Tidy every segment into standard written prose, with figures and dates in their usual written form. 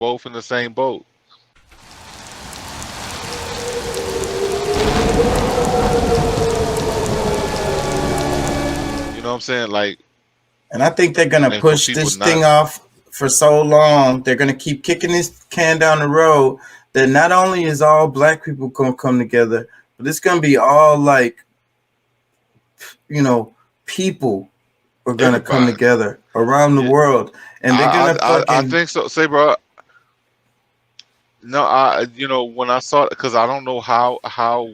both in the same boat. You know what I'm saying? Like, And I think they're gonna and for push people this not thing off for so long. They're gonna keep kicking this can down the road. That not only is all black people gonna come together, but it's gonna be all like, you know, people are gonna come everybody. together around the Yeah, world, and they're gonna I fucking think so. Say, bro. No, when I saw it, because I don't know how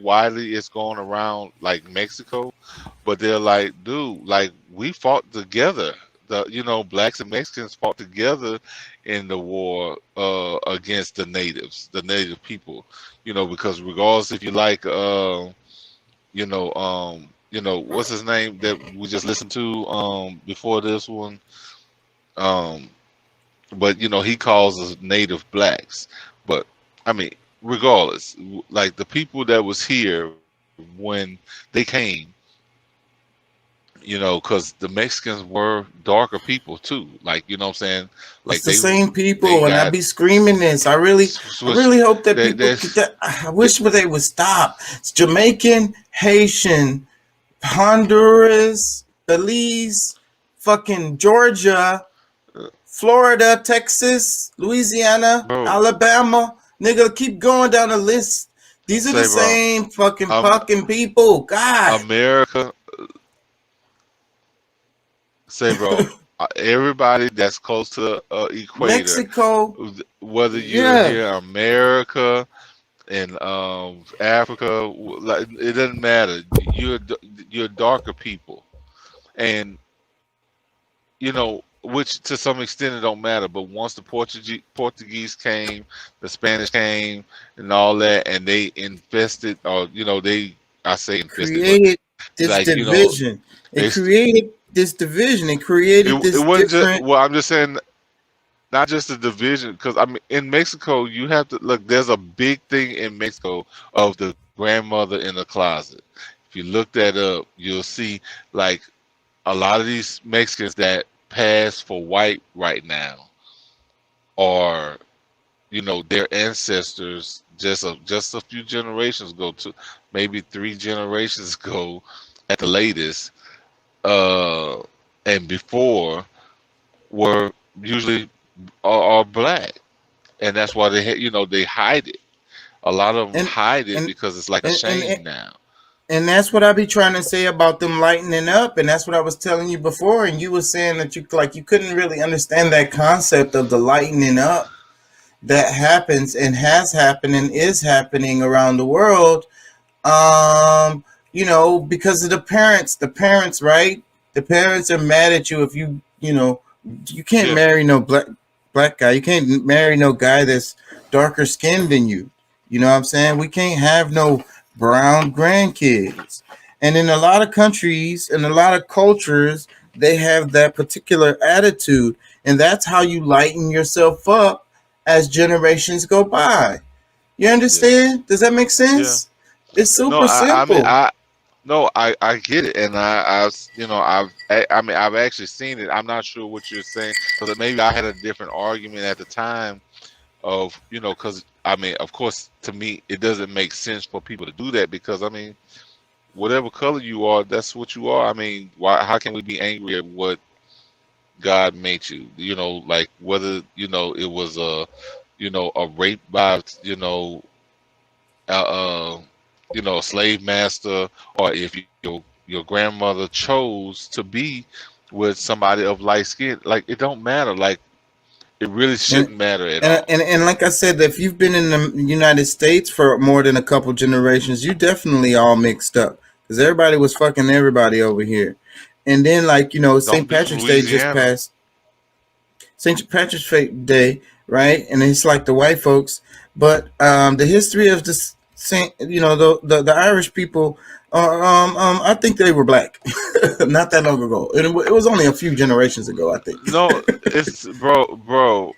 widely it's going around like Mexico, but they're like, dude, like we fought together. Blacks and Mexicans fought together in the war against the natives, the native people. Because regardless if you like, what's his name that we just listened to before this one, um, but he calls us native blacks. But I mean, regardless, like the people that was here when they came, because the Mexicans were darker people too. Like, you know what I'm saying? it's Like the they same they people, and I got be screaming this. I switch. really hope that They people they get that. I wish they would stop. It's Jamaican, Haitian, Honduras, Belize, fucking Georgia, Florida, Texas, Louisiana, bro. Alabama. Nigga, keep going down the list. These are the Say, bro. same fucking Um, fucking people. God. America. Say, bro. Everybody that's close to the equator, Mexico. whether you're Yeah. here in America, in Africa, like it doesn't matter. You're darker people, and which to some extent it don't matter. But once the Portuguese came, the Spanish came, and all that, and they infested, or they, I say infested, but Created this like division. they It created this division. It created it this wasn't just. different. Well, I'm just saying, not just the division, because I mean, in Mexico, you have to look. There's a big thing in Mexico of the grandmother in the closet. If you look that up, you'll see like a lot of these Mexicans that pass for white right now are, their ancestors just a few generations ago, to maybe 3 generations ago at the latest, uh, and before were usually are black, and that's why they hide it. A lot of them And hide it and because it's like a and and shame now. and that's what I be trying to say about them lightening up, and that's what I was telling you before. And you were saying that you couldn't really understand that concept of the lightening up that happens and has happened and is happening around the world. Because of the parents, right? The parents are mad at you if you can't Yeah, marry no black guy. You can't marry no guy that's darker skinned than you. You know what I'm saying? We can't have no brown grandkids. And in a lot of countries, in a lot of cultures, they have that particular attitude. And that's how you lighten yourself up as generations go by. You yeah, understand? Does that make yeah. sense? It's No, super I mean, simple. no, I get it, and I mean, I've actually seen it. I'm not sure what you're saying, because maybe I had a different argument at the time of, because I mean, of course, to me, it doesn't make sense for people to do that, because I mean, whatever color you are, that's what you are. I mean, why? How can we be angry at what God made you? Like whether it was a rape by uh, a slave master, or if your grandmother chose to be with somebody of light skin. Like it don't matter. Like it really And shouldn't matter at and all. and, and like I said, if you've been in the United States for more than a couple generations, you definitely all mixed up because everybody was fucking everybody over here. And then, like Don't St. be from Patrick's Day just Louisiana. passed. St. Patrick's Day, right? And it's like the white folks, but the history of the Saint, the Irish people, I think they were black, not that long ago. It was only a few generations ago, I think. No, it's bro.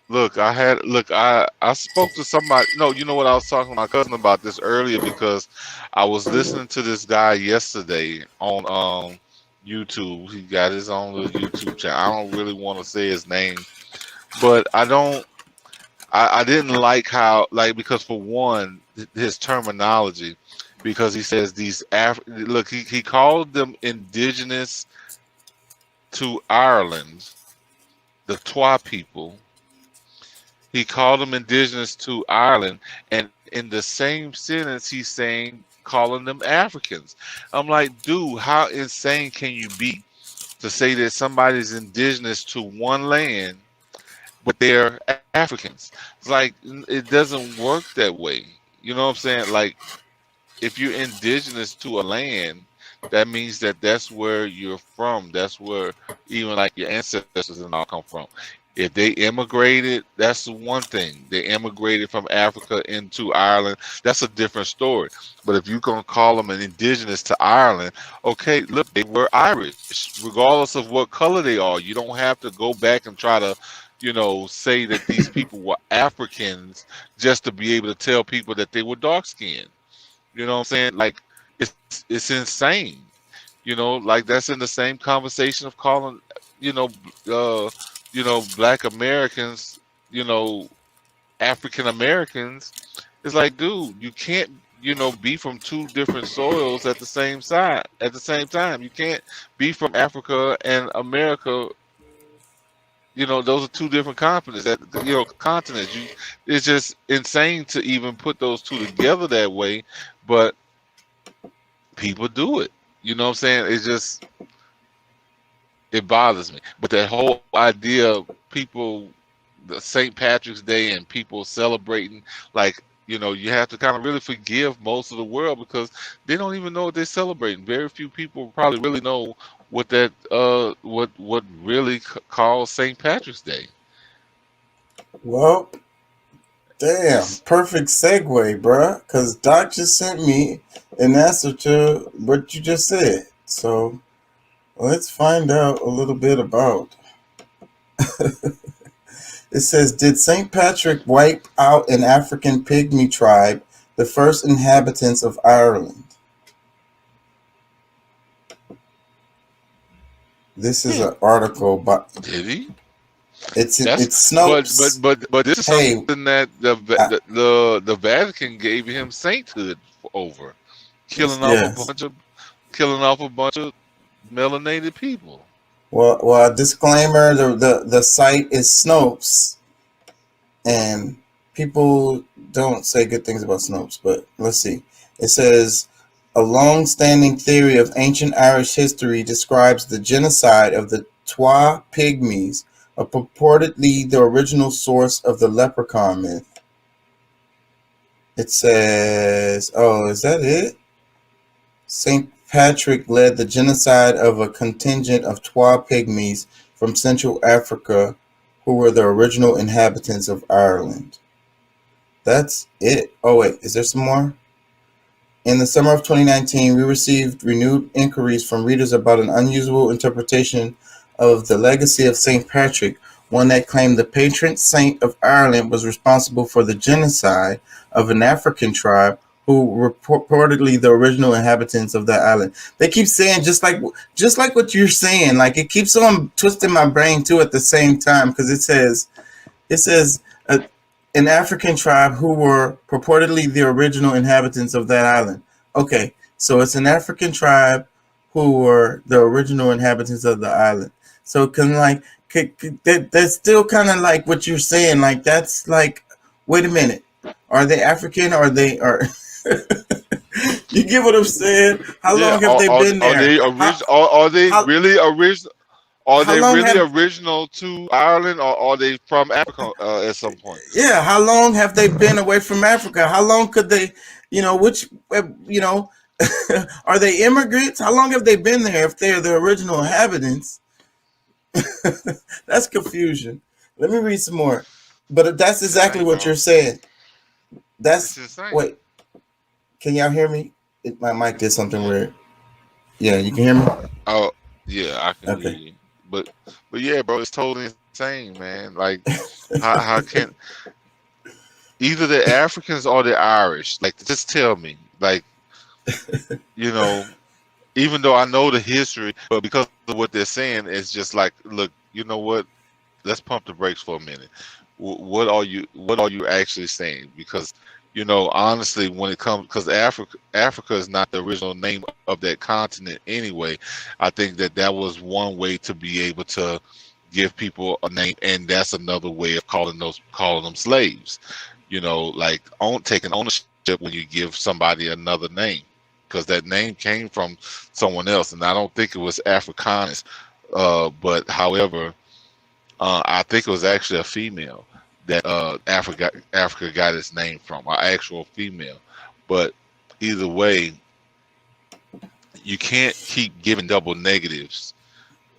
I spoke to somebody. No, you know what? I was talking to my cousin about this earlier, because I was listening to this guy yesterday on YouTube. He got his own little YouTube channel. I don't really want to say his name, but I don't. I didn't like how, like, because for one, his terminology, because he says look, he called them indigenous to Ireland, the Twa people. He called them indigenous to Ireland, and in the same sentence, he's saying calling them Africans. I'm like, dude, how insane can you be to say that somebody's indigenous to one land, but they're Africans? It's like it doesn't work that way. You know what I'm saying? Like, if you're indigenous to a land, that means that that's where you're from. That's where even like your ancestors and all come from. If they immigrated, that's the one thing. They immigrated from Africa into Ireland. That's a different story. But if you're gonna call them an indigenous to Ireland, okay, look, they were Irish, regardless of what color they are. You don't have to go back and try to, say that these people were Africans just to be able to tell people that they were dark skinned. You know what I'm saying? Like, it's insane. Like, that's in the same conversation of calling, you know, uh, Black Americans, you know, African Americans. It's like, dude, you can't, be from two different soils at the same side at the same time. You can't be from Africa and America. Those are two different continents. Continents. It's just insane to even put those two together that way. But people do it. You know what I'm saying? It bothers me. But that whole idea of people, the St. Patrick's Day and people celebrating, like, you have to kind of really forgive most of the world because they don't even know what they're celebrating. Very few people probably really know what that what really calls St. Patrick's Day. Well, damn, It's perfect segue, bruh. Because Doc just sent me an answer to what you just said. So let's find out a little bit about. It says, did St. Patrick wipe out an African pygmy tribe, the first inhabitants of Ireland? This is hmm, an article, but did he? That's it's but Snopes. this is Hey, something that I, the Vatican gave him sainthood over, killing off a yes. bunch of killing off a bunch of melanated people. Well, disclaimer: the site is Snopes, and people don't say good things about Snopes. But let's see. It says a long-standing theory of ancient Irish history describes the genocide of the Twa Pygmies, a purportedly the original source of the leprechaun myth. It says, "Oh, is that it?" Saint Patrick led the genocide of a contingent of Twa Pygmies from Central Africa who were the original inhabitants of Ireland. That's it. Oh, wait, is there some more? In the summer of 2019, we received renewed inquiries from readers about an unusual interpretation of the legacy of St. Patrick, one that claimed the patron saint of Ireland was responsible for the genocide of an African tribe who were purportedly the original inhabitants of that island. They keep saying just like what you're saying, like it keeps on twisting my brain too at the same time because it says uh, an African tribe who were purportedly the original inhabitants of that island. Okay, so it's an African tribe who were the original inhabitants of the island. So can like that's still kind of like what you're saying. Like that's like, wait a minute, are they African? Or are they are? You get what I'm saying? How Yeah, long have they been are there? they How original? Are they how really original? Are how they long really have original to Ireland, or are they from Africa at some point? yeah, how long have they been away from Africa? How long could they, which, you know, are they immigrants? How long have they been there if they're the original inhabitants? That's confusion. Let me read some more. But that's It's exactly insane, what bro. you're saying. It's That's, insane. wait, can y'all hear me? My mic did something Yeah. weird. Yeah, you can hear me? Oh, yeah, I can hear Okay. you. But yeah, bro, it's totally insane, man. Like, how can either the Africans or the Irish? Like, just tell me. Like, you know, even though I know the history, but because of what they're saying, it's just like, look, you know what? let's pump the brakes for a minute. What are you actually saying? Because honestly, when it comes, because Africa is not the original name of that continent anyway. I think that was one way to be able to give people a name, and that's another way of calling them slaves. Like taking ownership when you give somebody another name, because that name came from someone else, and I don't think it was Africanus. But however, I think it was actually a female that Africa got its name from, an actual female. But either way, you can't keep giving double negatives,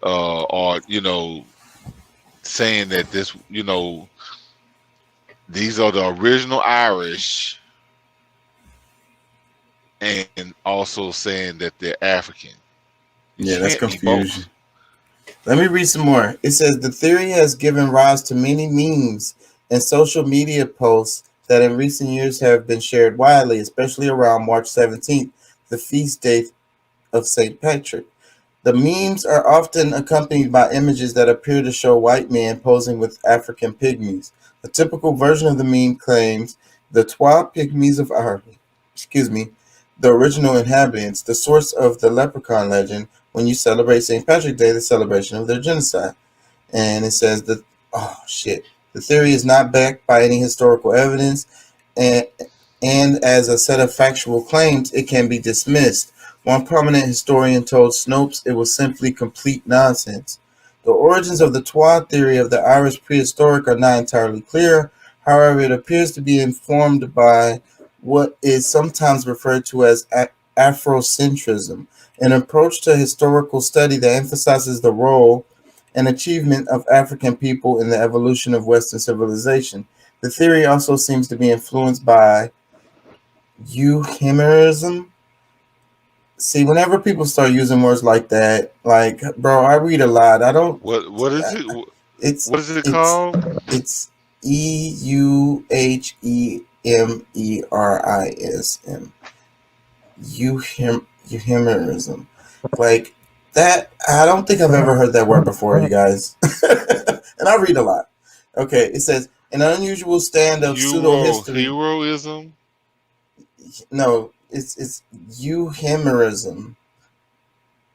or saying that these are the original Irish, and also saying that they're African. You Yeah, that's can't be both. confusion. Let me read some more. It says the theory has given rise to many memes and social media posts that in recent years have been shared widely, especially around March 17th, the feast day of St. Patrick. The memes are often accompanied by images that appear to show white men posing with African pygmies. A typical version of the meme claims the Twa pygmies of Ireland, excuse me, the original inhabitants, the source of the leprechaun legend when you celebrate St. Patrick's Day, the celebration of their genocide. And it says that, oh shit, the theory is not backed by any historical evidence, and, and as a set of factual claims, it can be dismissed. One prominent historian told Snopes it was simply complete nonsense. The origins of the Twa theory of the Irish prehistoric are not entirely clear. However, it appears to be informed by what is sometimes referred to as Afrocentrism, an approach to historical study that emphasizes the role and achievement of African people in the evolution of Western civilization. The theory also seems to be influenced by euhemerism. See, whenever people start using words like that, like, bro, I read a lot. I don't. What is it? It's What is it it's called? it's euhemerism. Euhemerism, like that. I don't think I've ever heard that word before, you guys. And I read a lot. Okay, it says an unusual stand of pseudo history. Heroism. No, it's euhemerism.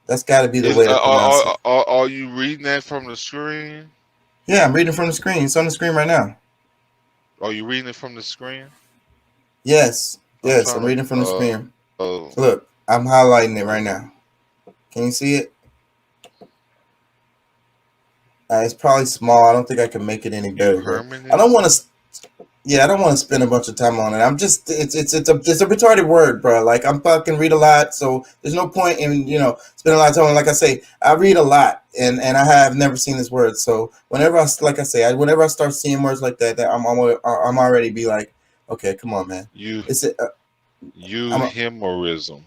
That's got to be the Is way to pronounce it. are you reading that from the screen? Yeah, I'm reading from the screen. It's on the screen right now. Are you reading it from the screen? Yes, I'm yes, I'm trying reading from the to. screen. Look, I'm highlighting it right now. Can you see it? It's probably small. I don't think I can make it any better, but I don't want Euhermenism. to. Yeah, I don't want to spend a bunch of time on it. I'm just it's a retarded word, bro. Like I'm fucking read a lot, so there's no point in spending a lot of time. Like I say, I read a lot, and I have never seen this word. So whenever like I say, whenever I start seeing words like that, I'm already be like, okay, come on, man. You It's I'm a, Euhemerism.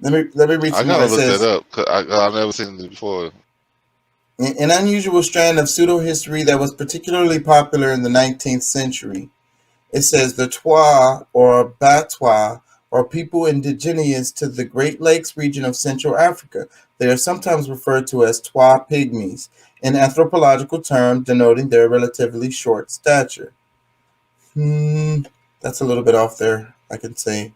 let me read I some more. gotta It look that says up. 'Cause I've never seen it before. an unusual strand of pseudo history that was particularly popular in the 19th century. It says the Twa or Batwa are people indigenous to the Great Lakes region of Central Africa. They are sometimes referred to as Twa pygmies, an anthropological term denoting their relatively short stature. Hmm, that's a little bit off there, I can say.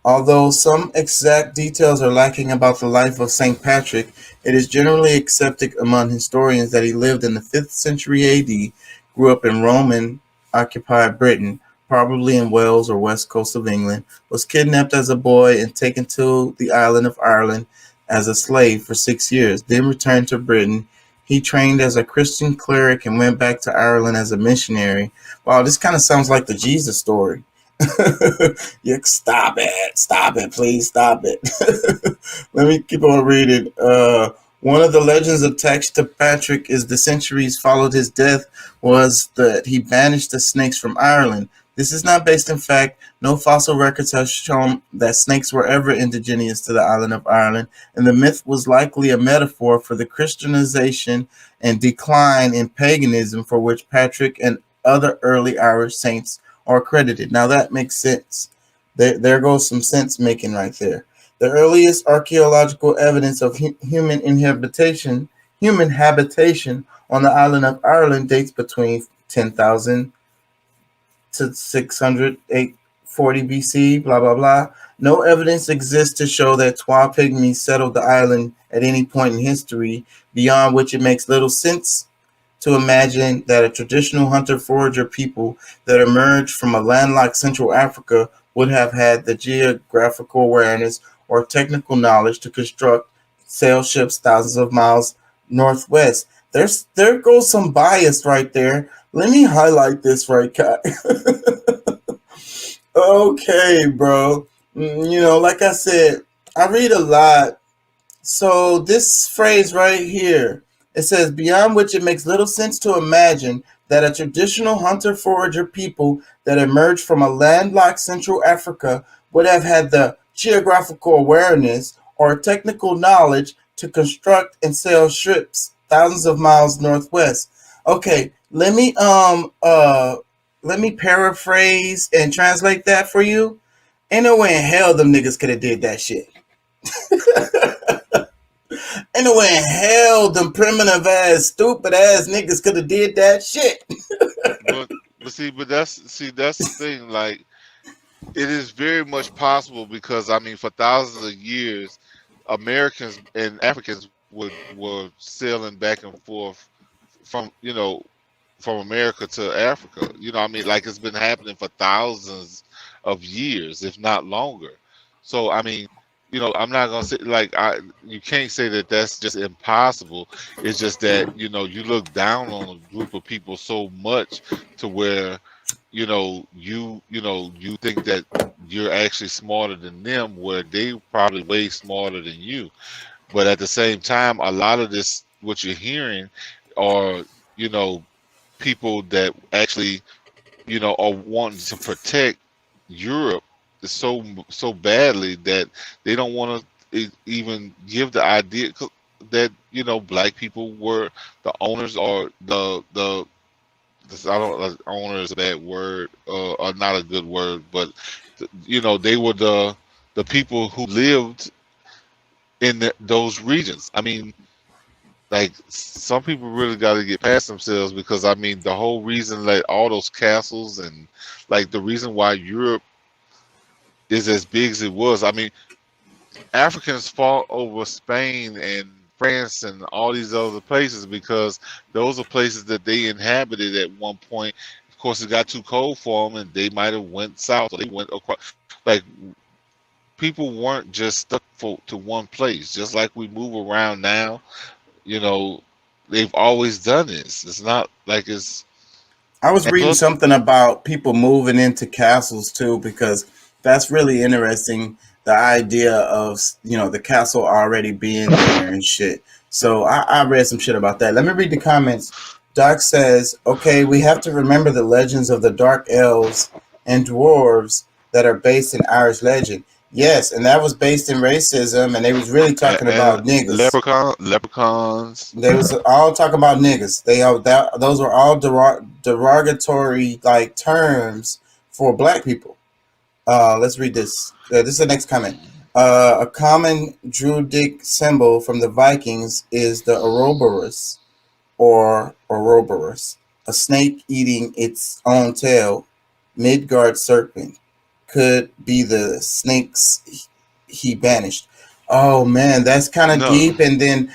Although some exact details are lacking about the life of Saint Patrick, it is generally accepted among historians that he lived in the 5th century AD, grew up in Roman occupied Britain, probably in Wales or west coast of England, was kidnapped as a boy and taken to the island of Ireland as a slave for 6 years, then returned to Britain. He trained as a Christian cleric and went back to Ireland as a missionary. Wow, this kind of sounds like the Jesus story. You stop it, please stop it. Let me keep on reading. One of the legends attached to Patrick is the centuries followed his death was that he banished the snakes from Ireland. This is not based in fact. No fossil records have shown that snakes were ever indigenous to the island of Ireland, and the myth was likely a metaphor for the Christianization and decline in paganism for which Patrick and other early Irish saints are credited. Now that makes sense. There goes some sense making right there. The earliest archaeological evidence of human inhabitation Human habitation on the island of Ireland dates between 10,000 to 640 BC, blah, blah, blah. No evidence exists to show that Twa pygmies settled the island at any point in history, beyond which it makes little sense to imagine that a traditional hunter-forager people that emerged from a landlocked Central Africa would have had the geographical awareness or technical knowledge to construct sail ships thousands of miles northwest. There goes some bias right there. Let me highlight this right, Kai. Okay, bro. Like I said, I read a lot, so this phrase right here, it says, beyond which it makes little sense to imagine that a traditional hunter-forager people that emerged from a landlocked Central Africa would have had the geographical awareness or technical knowledge to construct and sail ships thousands of miles northwest. Okay, let me paraphrase and translate that for you. Ain't no way in hell them niggas could have did that shit. Ain't no way in hell them primitive ass, stupid ass niggas could have did that shit. But that's the thing. Like, it is very much possible because I mean, for thousands of years, Americans and Africans would were sailing back and forth from from America to Africa. I mean, like it's been happening for thousands of years, if not longer. So I mean, I'm not gonna say like you can't say that that's just impossible. It's just that you look down on a group of people so much to where you think that you're actually smarter than them, where they probably way smarter than you. But at the same time, a lot of this, what you're hearing, are you know people that actually are wanting to protect Europe so badly that they don't want to even give the idea that black people were the owners, or the I don't owner is a bad word, or not a good word, but they were the people who lived in those regions. I mean, like some people really got to get past themselves, because I mean the whole reason, like all those castles, and like the reason why Europe is as big as it was. I mean, Africans fought over Spain and France and all these other places because those are places that they inhabited at one point. Of course, it got too cold for them, and they might have went south, or they went across. Like, people weren't just stuck to one place. Just like we move around now, you know, they've always done this. It's not like it's. I was And reading plus, something about people moving into castles too, because that's really interesting. The idea of the castle already being there and shit. So I read some shit about that. Let me read the comments. Doc says, "Okay, we have to remember the legends of the dark elves and dwarves that are based in Irish legend. Yes, and that was based in racism, and they was really talking and about niggas. leprechauns. They was all talking about niggas. They are that those were all derogatory like terms for black people. Let's read this. This is the next comment. A common druidic symbol from the Vikings is the Ouroboros or Ouroboros, a snake eating its own tail. Midgard serpent could be the snakes he banished. Oh man, that's kind of No, deep. And then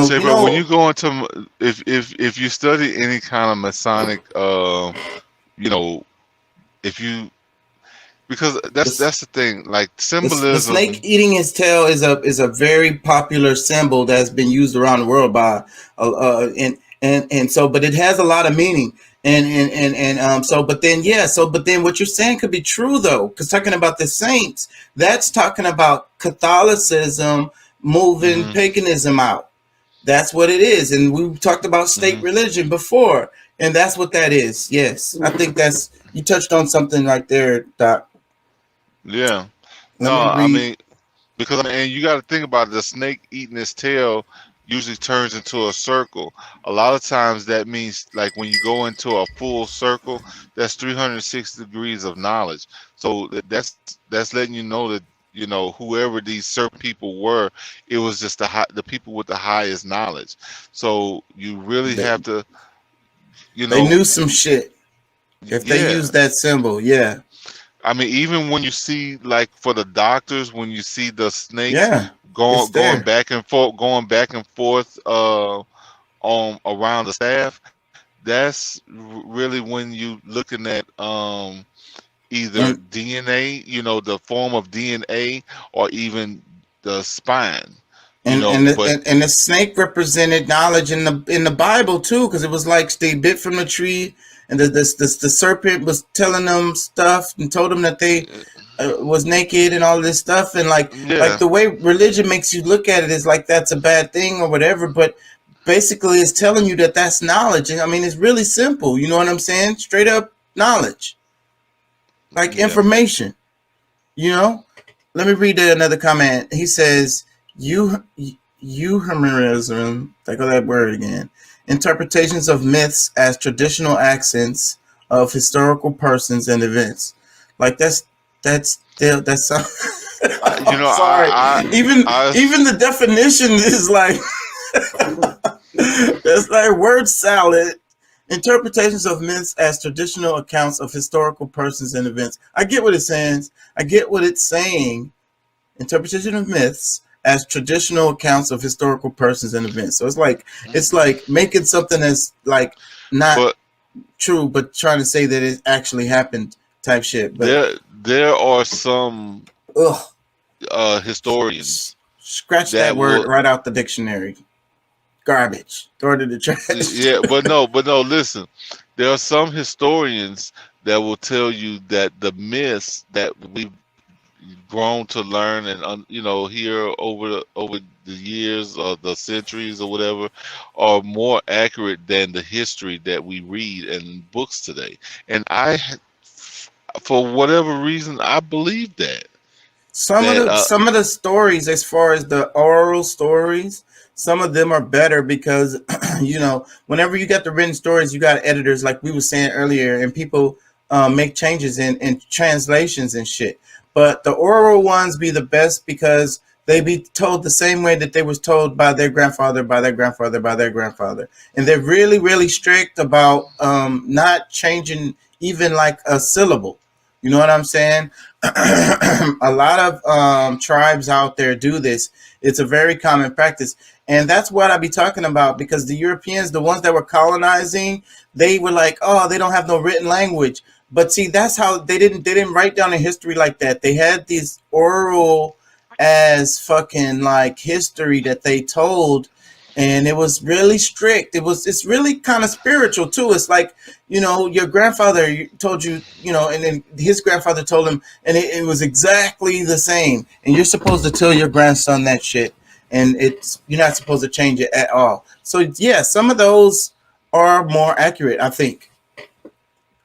say, but when you go into if you study any kind of Masonic, you know, if you because the that's the thing, like the snake symbolism. eating his tail is a very popular symbol that's been used around the world by and so but it has a lot of meaning and so but then yeah so but then what you're saying could be true though, because talking about the saints, that's talking about Catholicism moving Hmm. paganism out. That's what it is, and we talked about state Hmm. religion before, and that's what that is. Yes, I think that's you touched on something right there, Doc. Yeah. Let No, me I read. mean, because I mean, and you got to think about it, the snake eating its tail usually turns into a circle. A lot of times that means like when you go into a full circle, that's 360 degrees of knowledge. So that's letting you know that. whoever these certain people were, it was just the people with the highest knowledge. So you really They, have to, you they know, knew some shit. If they yeah. use that symbol, yeah, I mean, even when you see, like, for the doctors, when you see the snakes yeah, it's going there. back and forth, around the staff, that's really when you looking at either And DNA, the form of DNA, or even the spine, and but and the snake represented knowledge in the Bible too, because it was like they bit from the tree, and the serpent was telling them stuff and told them that they was naked and all of this stuff, and like yeah, the way religion makes you look at it is like that's a bad thing or whatever, but basically it's telling you that that's knowledge. And I mean, it's really simple. You know what I'm saying? Straight up knowledge, like yeah. information. You know. Let me read another comment. He says, "You Euhemerism, think of that word again. Interpretations of myths as traditional accents of historical persons and events. Like that's still that's. You I'm know, sorry. I, Even the definition is like it's like word salad. Interpretations of myths as traditional accounts of historical persons and events. I get what it's saying. I get what it's saying. Interpretation of myths as traditional accounts of historical persons and events. So it's like making something that's like not but true, but trying to say that it actually happened type shit. But there are some ugh, historians scratch that that word will, right out the dictionary. Garbage. Throw it in the trash. yeah, but no, listen. There are some historians that will tell you that the myths that we've grown to learn and hear over the years or the centuries or whatever are more accurate than the history that we read in books today. And for whatever reason, I believe that that Some of the stories, as far as the oral stories, some of them are better because whenever you got the written stories, you got editors like we were saying earlier, and people make changes in translations and shit. But the oral ones be the best because they be told the same way that they was told by their grandfather, by their grandfather, by their grandfather, and they're really really strict about not changing even like a syllable. You know what I'm saying? A lot of tribes out there do this. It's a very common practice, and that's what I be talking about because the Europeans, the ones that were colonizing, they were like, oh, they don't have no written language. But see, that's how they didn't write down a history like that. They had these oral as fucking like history that they told, and it was really strict. It's really kind of spiritual too. It's like your grandfather told you, and then his grandfather told him, and it was exactly the same. And you're supposed to tell your grandson that shit, and you're not supposed to change it at all. So yeah, some of those are more accurate, I think.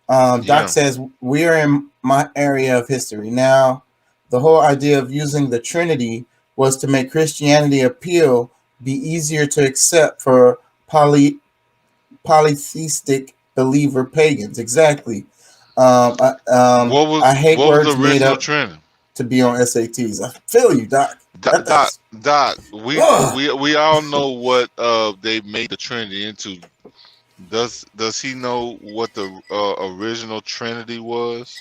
Doc yeah. says we are in my area of history now. The whole idea of using the Trinity was to make Christianity appeal be easier to accept for polytheistic believer pagans. Exactly. I hate What was the words made original up trend? to be on SATs. I feel you, Doc. Doc, That Doc, that's Doc, we ugh. we we all know what they made the Trinity into. Does he know what the original Trinity was?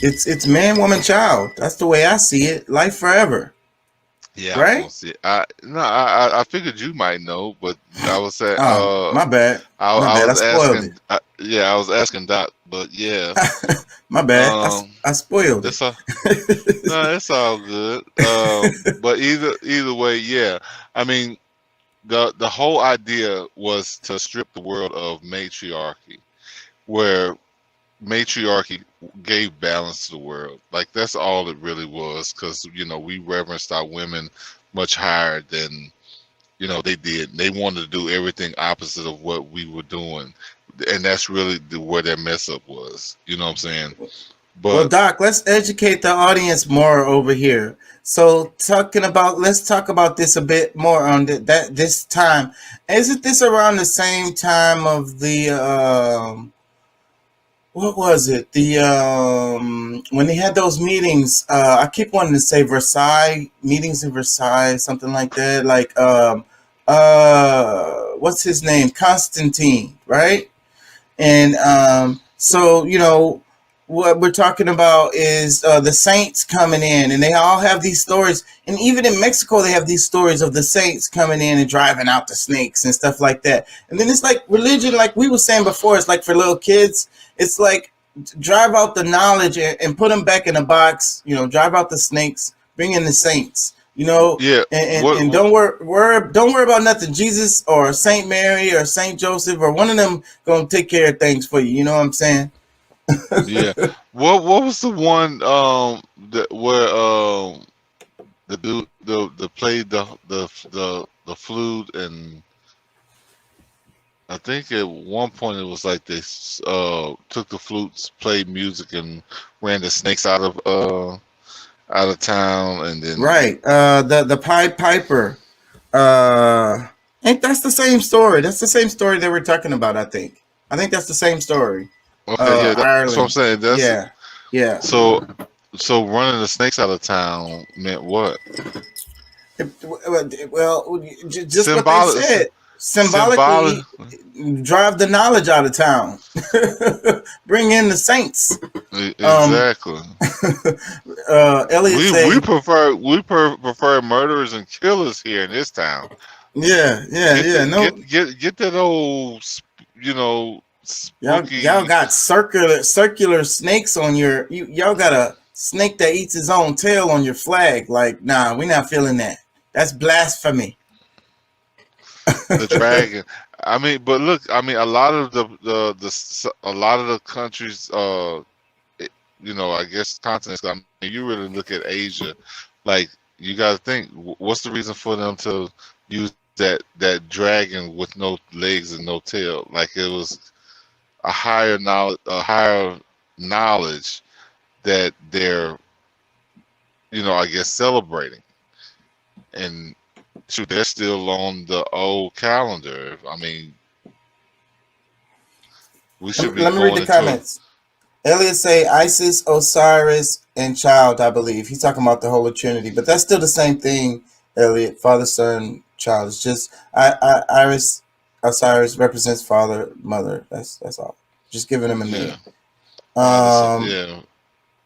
It's man, woman, child. That's the way I see it. Life forever, Yeah, I was gonna right? say. I figured you might know, but I was saying, My bad. My I bad. I was spoiled it. asking, yeah, I was asking Doc, but yeah, My bad. um, I spoiled it. it's a no, it's all good. But either way, yeah. I mean, the whole idea was to strip the world of matriarchy, where matriarchy gave balance to the world. Like, that's all it really was, because we reverenced our women much higher than they did. They wanted to do everything opposite of what we were doing, and that's really where their mess up was. You know what I'm saying? Well, But Doc, let's educate the audience more over here. So, let's talk about this a bit more on that this time. Isn't this around the same time of the what was it? The when they had those meetings, I keep wanting to say Versailles meetings in Versailles, something like that. Like what's his name? Constantine, right? And so, what we're talking about is the saints coming in, and they all have these stories. And even in Mexico, they have these stories of the saints coming in and driving out the snakes and stuff like that. And then it's like religion, like we were saying before, it's like for little kids. It's like drive out the knowledge and put them back in a box. Drive out the snakes, bring in the saints. Yeah. And don't worry about nothing. Jesus or Saint Mary or Saint Joseph or one of them gonna take care of things for you. You know what I'm saying? Yeah. What was the one where the dude the played the flute, and I think at one point it was like they took the flutes, played music, and ran the snakes out of town, and then Right. The Pied Piper. Uh, ain't that's the same story? That's the same story they were talking about. I think. I think that's the same story. okay, yeah, that's what I'm Ireland. saying. That's Yeah. Yeah. so so running the snakes out of town meant what? Well, just what they Symbolic, said. symbolic. Symbolically, drive the knowledge out of town. Bring in the saints. Um, Exactly. Elliot We say, prefer murderers and killers here in this town. yeah, yeah, Get yeah. that No, get that old y'all spooky. got circular snakes on your. Y'all got a snake that eats his own tail on your flag. Like, nah, we not feeling that. That's blasphemy. The dragon. I mean, but look, I mean, a lot of a lot of the countries, it- I guess continents. I mean, you really look at Asia, like you got to think, what's the reason for them to use that dragon with no legs and no tail? Like it was a higher knowledge that they're, I guess celebrating, and shoot, they're still on the old calendar. I mean, we should be Let me read going the into comments. Elliot say Isis, Osiris, and child. I believe he's talking about the Holy Trinity, but that's still the same thing. Elliot, Father, Son, Child. It's just Iris, Osiris represents Father, Mother. That's all. Just giving him a yeah, name. Um, yeah,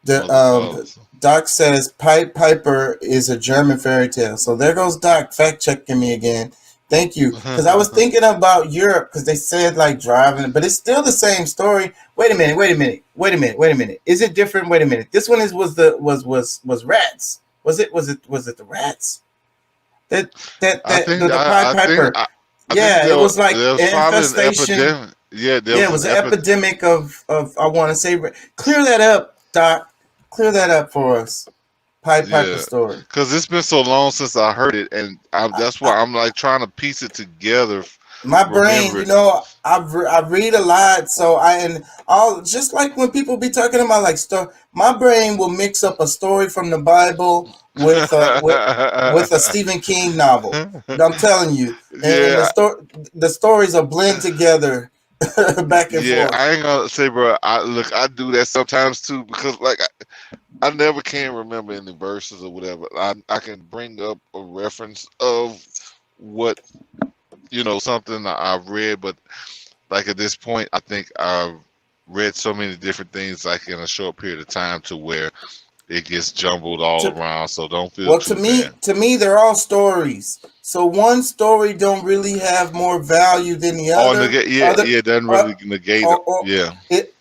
the mother, father. Doc says Pied Piper is a German fairy tale. So there goes Doc fact checking me again. Thank you, because I was thinking about Europe because they said like driving, but it's still the same story. Wait a minute, wait a minute, wait a minute, wait a minute. Is it different? Wait a minute. This one was rats. Was it the rats? That the Pied Piper. I think Yeah, it was like there was an probably an infestation. epidemic. Yeah, there Yeah, it was was an an epidemic. epidemic of I want to say clear that up, Doc. Clear that up for us. Pied Piper Yeah, story. because it's been so long since I heard it, and I, that's why I, I'm like trying to piece it together, my brain, remember it. I read a lot, so and all just like when people be talking about like stuff, my brain will mix up a story from the Bible with a Stephen King novel. I'm telling you, and Yeah, the stories are blend together back and yeah. forth. I ain't gonna say, bro. I do that sometimes too because like I never can remember any verses or whatever. I can bring up a reference of what something I've read, but like at this point, I think I've read so many different things like in a short period of time to where it gets jumbled all To, around. So don't feel well, too bad. to me, they're all stories. So one story don't really have more value than the Oh, other. negate, yeah, Other, yeah, it doesn't uh, really negate it. or Yeah,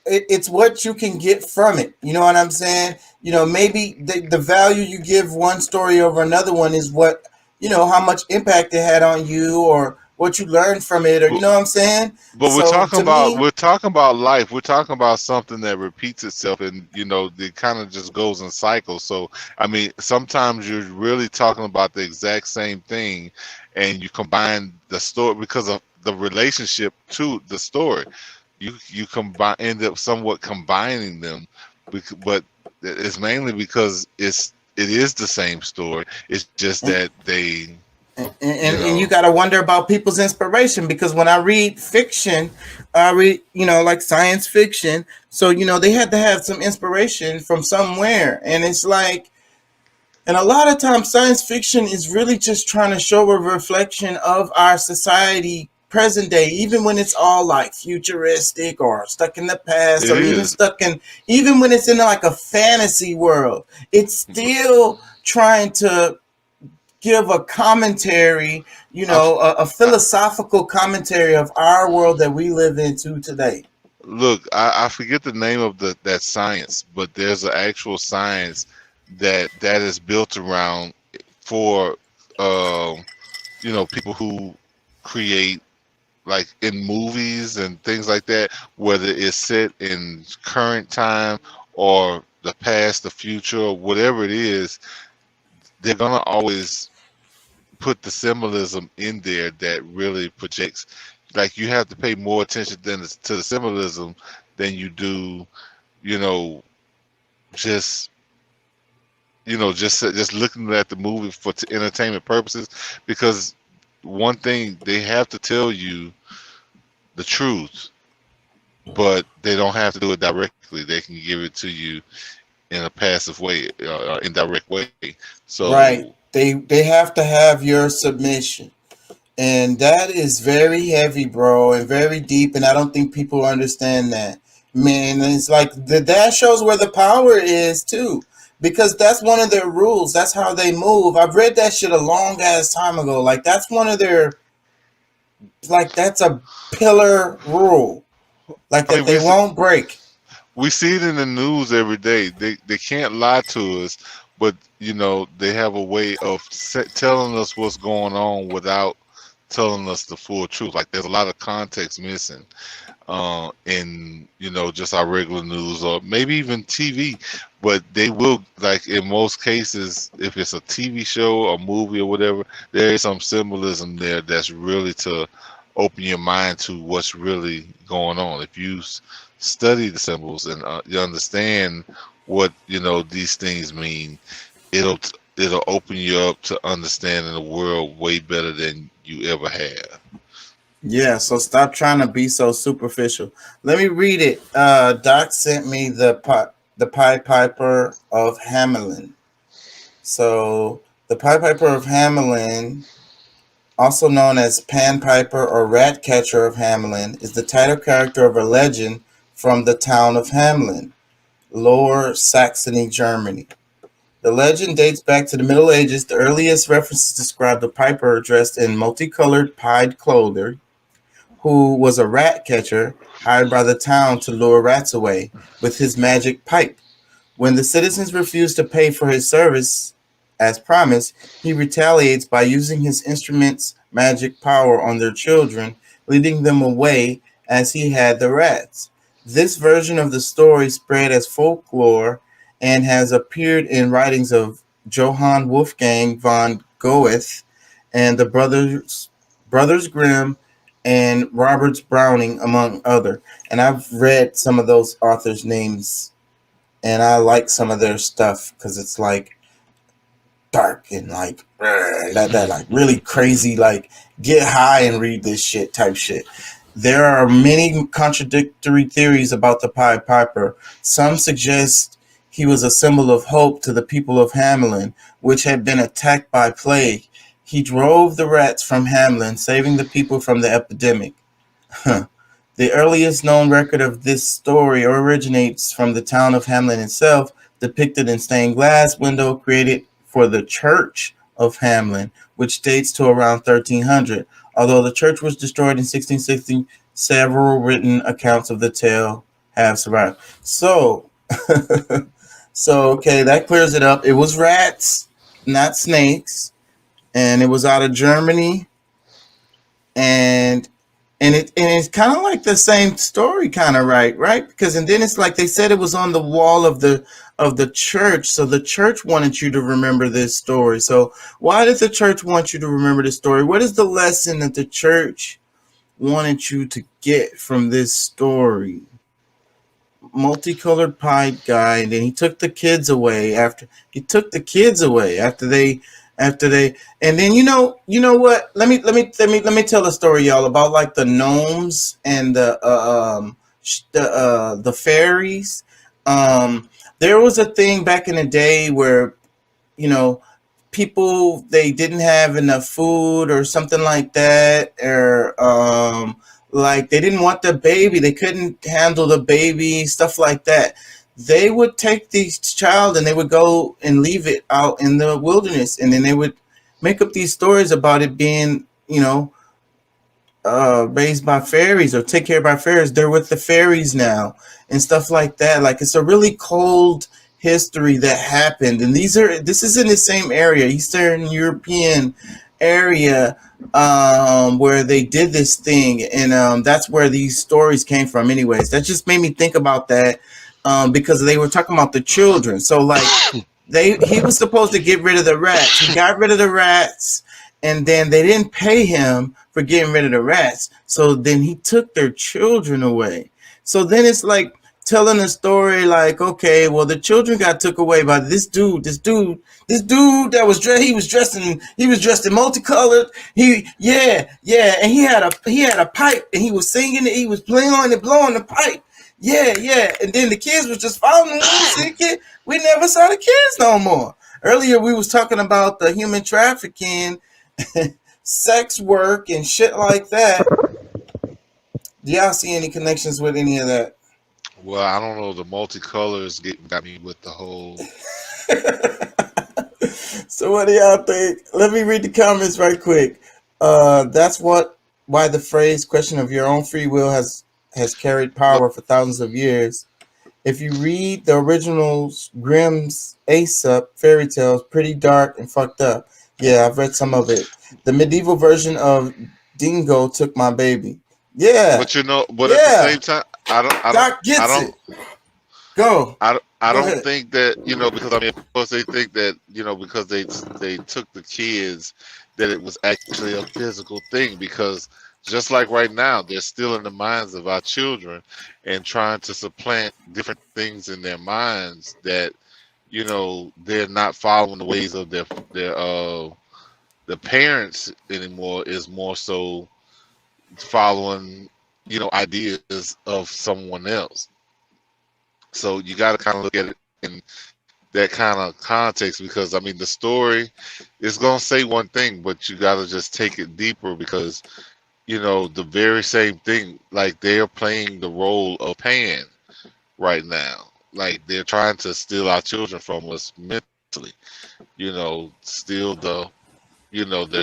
it's what you can get from it. You know what I'm saying? Maybe the value you give one story over another one is what how much impact it had on you or what you learned from it, or you but know what I'm saying. but So to me, we're talking about life. We're talking about something that repeats itself, and it kind of just goes in cycles. So I mean, sometimes you're really talking about the exact same thing, and you combine the story because of the relationship to the story. You combine end up somewhat combining them, but it's mainly because it is the same story. It's just and that they. You And you know, got to wonder about people's inspiration, because when I read fiction, I read, like science fiction. So, they had to have some inspiration from somewhere. And it's like, and a lot of times science fiction is really just trying to show a reflection of our society present day, even when it's all like futuristic or stuck in the past, it or even is. stuck in, even when it's in like a fantasy world, it's still trying to give a commentary, I, a philosophical commentary of our world that we live into today. Look, I forget the name of that science, but there's an actual science that is built around for people who create like in movies and things like that, whether it's set in current time or the past, the future, or whatever it is, they're gonna always put the symbolism in there that really projects. Like you have to pay more attention to the symbolism than you do, you know, just just looking at the movie for entertainment purposes. Because one thing they have to tell you the truth, but they don't have to do it directly. They can give it to you in a passive way, indirect way. So Right. They have to have your submission. And that is very heavy, bro, and very deep, and I don't think people understand that. Man, it's like that shows where the power is too. Because that's one of their rules. That's how they move. I've read that shit a long ass time ago. Like that's one of their, like that's a pillar rule. Like I that mean, they won't break. we see it in the news every day. They can't lie to us, but they have a way of telling us what's going on without telling us the full truth. Like there's a lot of context missing in just our regular news or maybe even TV. But they will, like in most cases, if it's a TV show or movie or whatever, there is some symbolism there that's really to open your mind to what's really going on. If you study the symbols and you understand what these things mean, it'll it'll open you up to understanding the world way better than you ever have. Yeah, so stop trying to be so superficial. Let me read it. Doc sent me the Pied Piper of Hamelin. So the Pied Piper of Hamelin, also known as Pan Piper or Rat Catcher of Hamelin, is the title character of a legend from the town of Hamelin, Lower Saxony, Germany. The legend dates back to the Middle Ages. The earliest references describe the piper dressed in multicolored pied clothing, who was a rat catcher hired by the town to lure rats away with his magic pipe. When the citizens refuse to pay for his service, as promised, he retaliates by using his instrument's magic power on their children, leading them away as he had the rats. This version of the story spread as folklore and has appeared in writings of Johann Wolfgang von Goethe and the Brothers Grimm and Roberts Browning, among other. And I've read some of those authors' names, and I like some of their stuff because it's like dark and like that like really crazy, like get high and read this shit type shit. There are many contradictory theories about the Pied Piper. Some suggest he was a symbol of hope to the people of Hamelin, which had been attacked by plague. He drove the rats from Hamelin, saving the people from the epidemic. The earliest known record of this story originates from the town of Hamelin itself, depicted in stained glass window created for the church of Hamelin, which dates to around 1300. Although the church was destroyed in 1660, several written accounts of the tale have survived. So, so okay, that clears it up. It was rats, not snakes, and it was out of Germany, and and it's kind of like the same story, kind of, right, because and then it's like they said it was on the wall of the church, so the church wanted you to remember this story. So why did the church want you to remember this story? What is the lesson that the church wanted you to get from this story? Multicolored pied guy, and then he took the kids away after they after they, and then you know what? Let me tell a story, y'all, about like the gnomes and the fairies. There was a thing back in the day where you know people, they didn't have enough food or something like that, or like they didn't want the baby, they couldn't handle the baby, stuff like that. They would take this child and they would go and leave it out in the wilderness, and then they would make up these stories about it being raised by fairies or take care of by fairies. They're with the fairies now and stuff like that. Like it's a really cold history that happened, and this is in the same area, Eastern European area, where they did this thing, and that's where these stories came from. Anyways, that just made me think about that, because they were talking about the children. So like he was supposed to get rid of the rats. He got rid of the rats, and then they didn't pay him for getting rid of the rats. So then he took their children away. So then it's like telling a story like, okay, well the children got took away by this dude that was dressed. He was dressed in multicolored. And he had a pipe, and he was singing it. He was playing on it, blowing the pipe. Yeah. And then the kids was just following him. We never saw the kids no more. Earlier we was talking about the human trafficking, sex work, and shit like that. Do y'all see any connections with any of that? Well, I don't know. The multicolors got me with the whole. So what do y'all think? Let me read the comments right quick. That's why the phrase "question of your own free will" has carried Well, power for thousands of years. If you read the originals, Grimm's Aesop fairy tales, pretty dark and fucked up. Yeah, I've read some of it. The medieval version of Dingo took my baby. Yeah, but at the yeah. same time, I don't, I don't, Doc I gets don't, it. Go, I go don't ahead. think that because I mean, of course they think that because they took the kids, that it was actually a physical thing, because just like right now they're still in the minds of our children and trying to supplant different things in their minds that they're not following the ways of their the parents anymore, is more so following ideas of someone else. So you got to kind of look at it in that kind of context, because I mean the story is going to say one thing, but you got to just take it deeper, because the very same thing, like they're playing the role of Pan right now. Like they're trying to steal our children from us mentally, steal their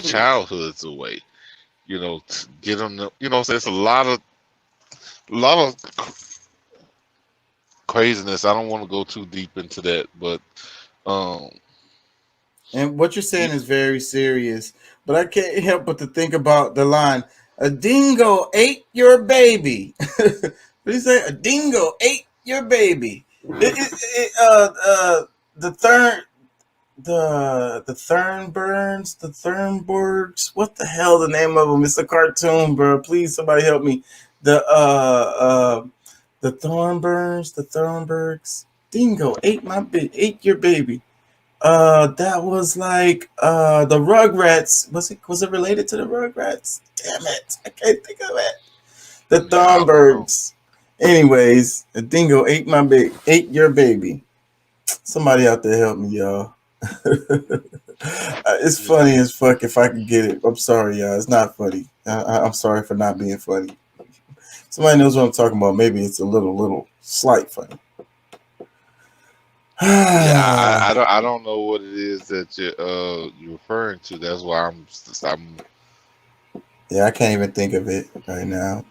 childhoods away, get them so it's a lot of craziness. I don't want to go too deep into that, but um And what you're saying you, is very serious, but I can't help but to think about the line: "A dingo ate your baby." What do you say? A dingo ate your baby. The Thurnbergs. What the hell the name of them? It's a cartoon, bro. Please, somebody help me. The Thornbergs. Dingo ate your baby. That was like the Rugrats. Was it related to the Rugrats? Damn it, I can't think of it. The yeah, I don't know. Thornbergs. Anyways, the dingo ate your baby. Somebody out there help me, y'all. It's Yeah, funny as fuck if I can get it. I'm sorry, y'all. It's not funny. I'm sorry for not being funny. Somebody knows what I'm talking about. Maybe it's a little slight funny. yeah. I, I Yeah, don't I don't know what it is that you're referring to. That's why I'm I can't even think of it right now.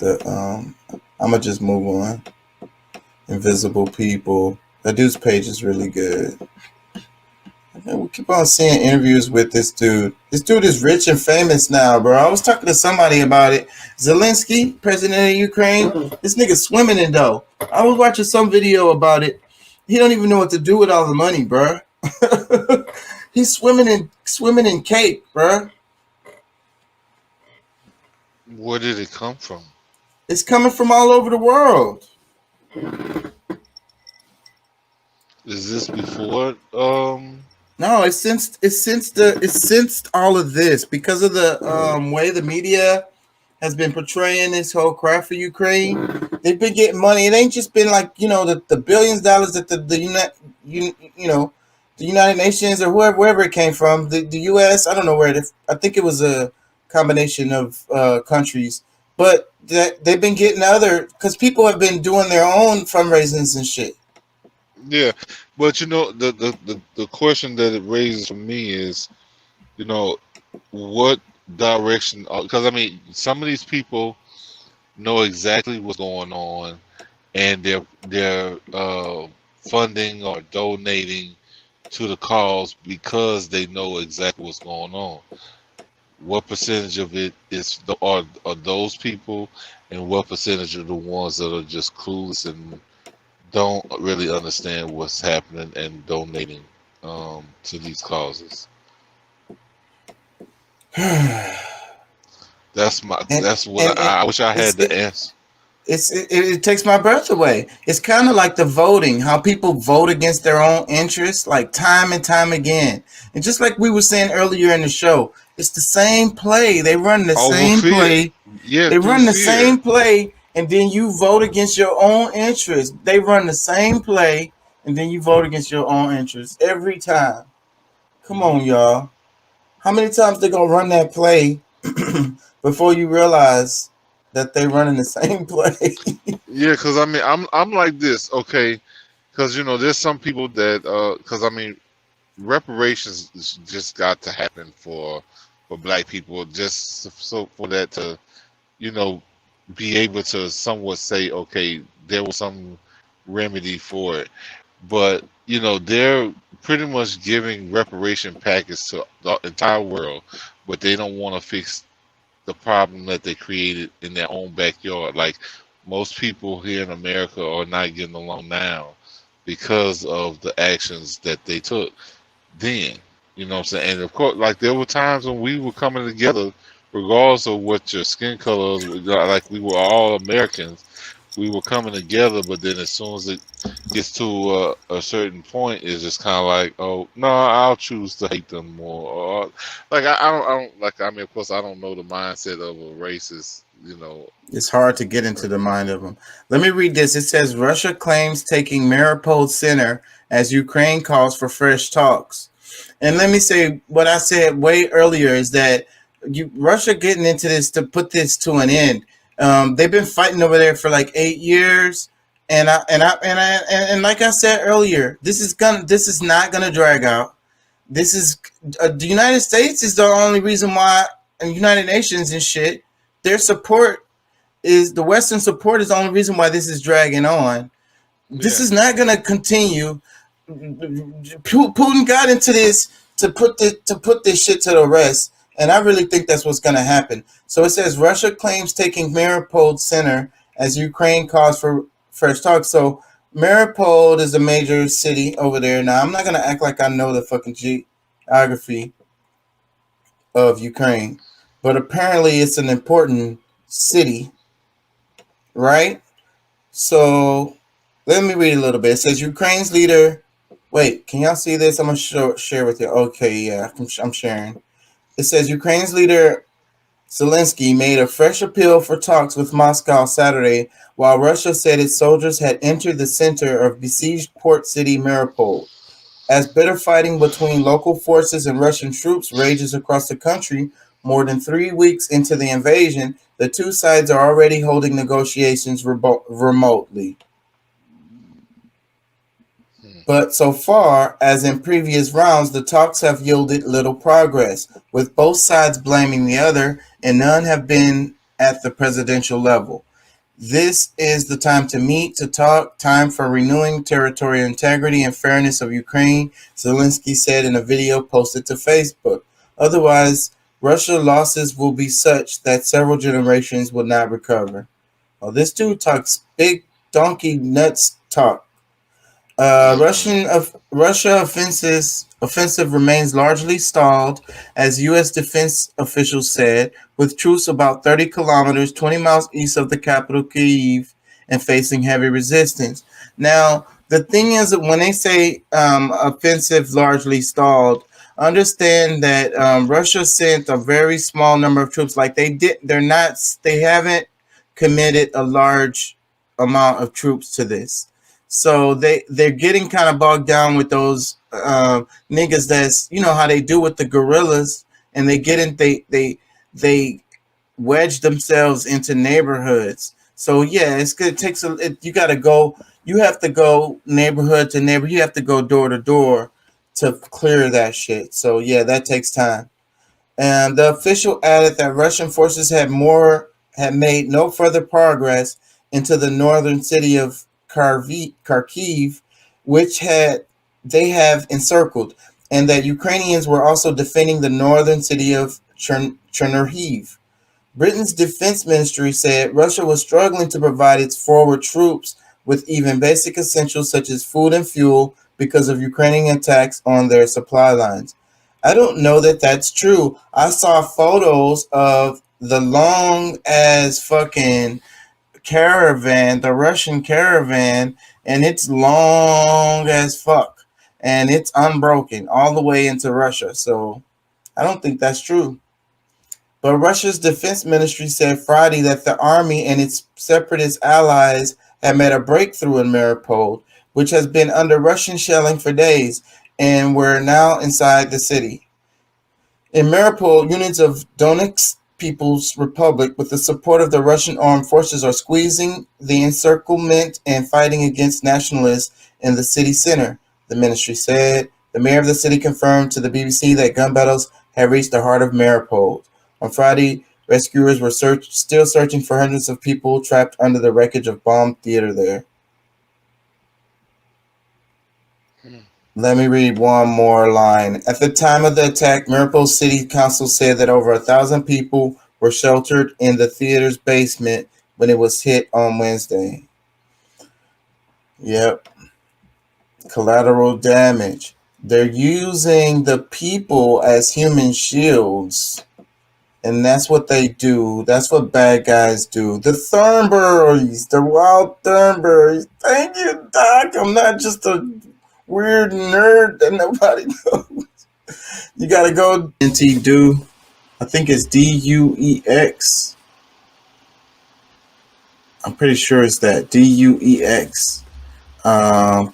I'm gonna just move on. Invisible People. That dude's page is really good. And we keep on seeing interviews with this dude. This dude is rich and famous now, bro. I was talking to somebody about it. Zelensky, president of Ukraine. This nigga swimming in dough. I was watching some video about it. He don't even know what to do with all the money, bro. He's swimming in cake, bro. where did it come from? It's coming from all over the world. Is this before No, it's since all of this because of the way the media has been portraying this whole crap for Ukraine. They've been getting money. It ain't just been like the billions of dollars that the United Nations or wherever it came from, the U.S. I don't know where it is. I think it was a combination of countries, but that they've been getting other because people have been doing their own fundraisings and shit. Yeah, but the question that it raises for me is, you know, what direction? Because I mean, some of these people know exactly what's going on, and they're funding or donating to the cause because they know exactly what's going on. What percentage of it are those people, and what percentage are the ones that are just clueless and don't really understand what's happening and donating to these causes? and That's what and I wish I had it's the answer. it takes my breath away. It's kind of like the voting, how people vote against their own interests, like time and time again. And just like we were saying earlier in the show, it's the same play. They run the Over same fear. play. Yeah, They through run the fear. same play, and then you vote against your own interests. They run the same play, and then you vote against your own interests every time. Come Hmm. on, y'all. How many times they gonna run that play before you realize that they running the same play? Yeah, because I mean, I'm like this, okay? Because there's some people that, because I mean, reparations just got to happen for black people, just so for that to you know be able to somewhat say, okay, there was some remedy for it. But they're pretty much giving reparation package to the entire world, but they don't want to fix the problem that they created in their own backyard. Like most people here in America are not getting along now because of the actions that they took then. You know what I'm saying? And of course, like there were times when we were coming together, regardless of what your skin color is, like we were all Americans. We were coming together, but then as soon as it gets to a certain point, it's just kind of like, oh no, I'll choose to hate them more. Or like I don't like. I mean, of course, I don't know the mindset of a racist. It's hard to get into the mind of them. Let me read this. It says Russia claims taking Mariupol center as Ukraine calls for fresh talks. And let me say what I said way earlier is that Russia getting into this to put this to an end. They've been fighting over there for like 8 years, and like I said earlier, this is not gonna drag out. This is the United States is the only reason why, and United Nations and shit. Their support is the Western support is the only reason why this is dragging on. This Yeah. is not going to continue. Putin got into this to put this shit to the rest, and I really think that's what's going to happen. So it says Russia claims taking Mariupol center as Ukraine calls for fresh talks. So Mariupol is a major city over there. Now I'm not going to act like I know the fucking geography of Ukraine, but apparently it's an important city, right? So let me read a little bit. It says Ukraine's leader. Wait, can y'all see this? I'm gonna share with you. Okay, yeah, I'm sharing. It says Ukraine's leader Zelensky made a fresh appeal for talks with Moscow Saturday, while Russia said its soldiers had entered the center of besieged port city Mariupol. As bitter fighting between local forces and Russian troops rages across the country, more than 3 weeks into the invasion, the two sides are already holding negotiations remotely. Hmm. But so far, as in previous rounds, the talks have yielded little progress, with both sides blaming the other, and none have been at the presidential level. This is the time to meet, to talk, time for renewing territorial integrity and fairness of Ukraine, Zelensky said in a video posted to Facebook. Otherwise, Russia's losses will be such that several generations will not recover. Oh, this dude talks big donkey nuts talk. Mm-mm. Russia offensive remains largely stalled, as U.S. defense officials said, with troops about 30 kilometers, 20 miles east of the capital, Kyiv, and facing heavy resistance. Now, The thing is that when they say offensive largely stalled, understand that Russia sent a very small number of troops. Like they haven't committed a large amount of troops to this. So they're getting kind of bogged down with those niggas. That's how they do with the guerrillas, and they get in they wedge themselves into neighborhoods. So yeah, it's good. It takes you got to go. You have to go neighborhood to neighborhood. You have to go door to door to clear that shit. So yeah, that takes time. And the official added that Russian forces had made no further progress into the northern city of Kharkiv, which they have encircled, and that Ukrainians were also defending the northern city of Chernihiv. Britain's defense ministry said Russia was struggling to provide its forward troops with even basic essentials such as food and fuel because of Ukrainian attacks on their supply lines. I don't know that that's true. I saw photos of the long ass fucking caravan, the Russian caravan, and it's long as fuck. And it's unbroken all the way into Russia. So I don't think that's true. But Russia's defense ministry said Friday that the army and its separatist allies had made a breakthrough in Mariupol, which has been under Russian shelling for days, and were now inside the city. In Mariupol, units of Donetsk People's Republic, with the support of the Russian armed forces, are squeezing the encirclement and fighting against nationalists in the city center, the ministry said. The mayor of the city confirmed to the BBC that gun battles had reached the heart of Mariupol. On Friday, rescuers were still searching for hundreds of people trapped under the wreckage of bombed theater there. Let me read one more line. At the time of the attack, Mariupol City Council said that over 1,000 people were sheltered in the theater's basement when it was hit on Wednesday. Yep. Collateral damage. They're using the people as human shields. And that's what they do. That's what bad guys do. The Thornberrys, the wild Thornberrys. Thank you, Doc. I'm not just a weird nerd that nobody knows. You gotta go into do. I think it's Deux. I'm pretty sure it's that Deux.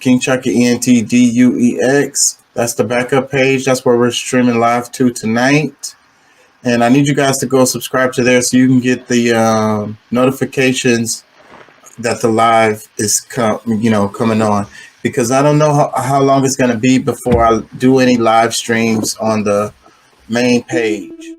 King Chaka Ent Deux. That's the backup page. That's where we're streaming live to tonight. And I need you guys to go subscribe to there so you can get the notifications that the live is coming on, because I don't know how long it's going to be before I do any live streams on the main page.